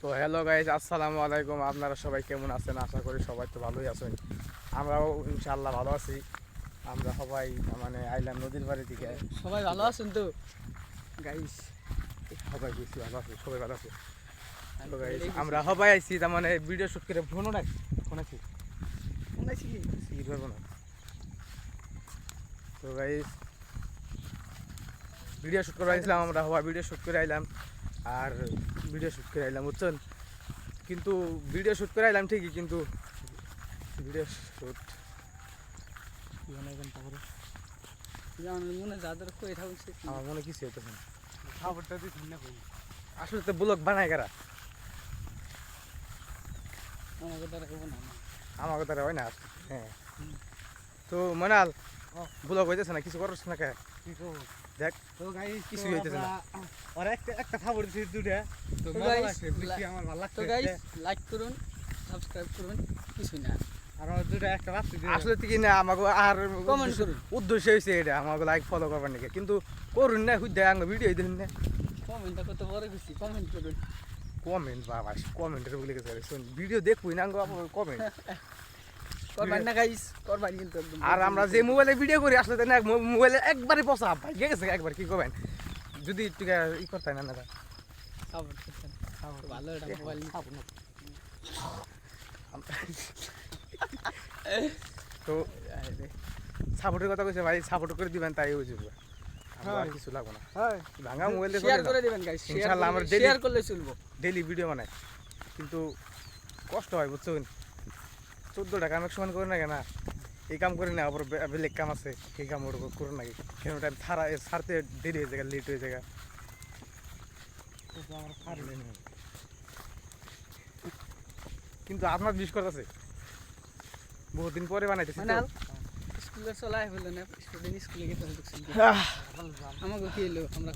তো hello guys, আসসালামু আলাইকুম। আপনারা সবাই কেমন আছেন? আশা করি সবাই তো ভালোই আছেন। আমরাও ইনশাআল্লাহ ভালো আছি। আমরা সবাই মানে আইলাম নদীর বাড়ি থেকে। সবাই ভালো আছেন তো গাইস? সবাই বেশি ভালো আছে, সবাই ভালো আছে। তো গাইজ আমরা সবাই আইছি, তার মানে ভিডিও শুট করে ফোনও নাই, ফোন আছি সিগি ধরবো না। তো গাইজ ভিডিও শুট করে আইছিলাম, আমরা সবাই ভিডিও শুট করে আইলাম। আর ভিডিও শুট করে আইলাম বুঝছেন, কিন্তু ভিডিও শুট করে আইলাম ঠিকই, কিন্তু ভিডিও শুট মনে যাদের কই থাকুন আমার মনে কিছু হইতেছে না। আসলে তো ব্লগ বানায় কারা? আমাকে দ্বারা হবো না। আমাকে তারা হয় না। হ্যাঁ, তো মনাল ব্লগ হইতেছে না, কিছু করছ না কে? দেখ তো গাইস কিছু হইতেছে না। আর একটা খাবার দিছি দুটা তো তো মজা guys, লাগছে, বেশি আমার ভালো লাগছে। তো গাইস লাইক করুন, সাবস্ক্রাইব করুন, কিছু না আর আমার দুটা একটা রাখছি আসলে কি না, আমাকে আর কমেন্ট করুন। উদ্দেশ্য হয়েছে এটা, আমাকে লাইক ফলো করবার নাকি, কিন্তু করুন না, হুই দেয় আঙ্গ ভিডিও দিলেন না। কমেন্টটা কত বড় কিছু কমেন্ট করুন। কমেন্ট বাবা, কমেন্টের বলে গেছে ভিডিও দেখবই না কমেন্ট। করবেন না গাইস, করবেন কিন্তু একদম। আর আমরা যে মোবাইলে ভিডিও করি আসলে তো না, মোবাইলে একবারই পচা ভাই গেছে, একবার কি করবেন যদি একটু ই করতে না না সাপোর্ট করতেন, ভালো এটা মোবাইল তো সাপোর্টের কথা কইছে ভাই, সাপোর্ট করে দিবেন তাই হয়ে যাবে, আর কিছু লাগবে না। হ্যাঁ ভাঙা মোবাইল শেয়ার করে দিবেন গাইস, ইনশাআল্লাহ আমরা শেয়ার করলে চলবো। ডেইলি ভিডিও বানাই, কিন্তু কষ্ট হয় বুঝছেন। 14 টাকা অনেক সময় করে না কেনা, এই কাম করি না, আবার বেলেগ কাম আছে সেই কাম ওর করে নাকি, কেন টাইম ছাড়তে দেরি হয়ে যায়, লেট হয়ে যায়। কিন্তু আপনার বিশ করতেছে বহুদিন পরে বানাইতেছি তো। স্কুলে চলাই হলো না, স্টুডেন্ট স্কুলে গেতে হচ্ছে। আমাকে কি এলো আমরা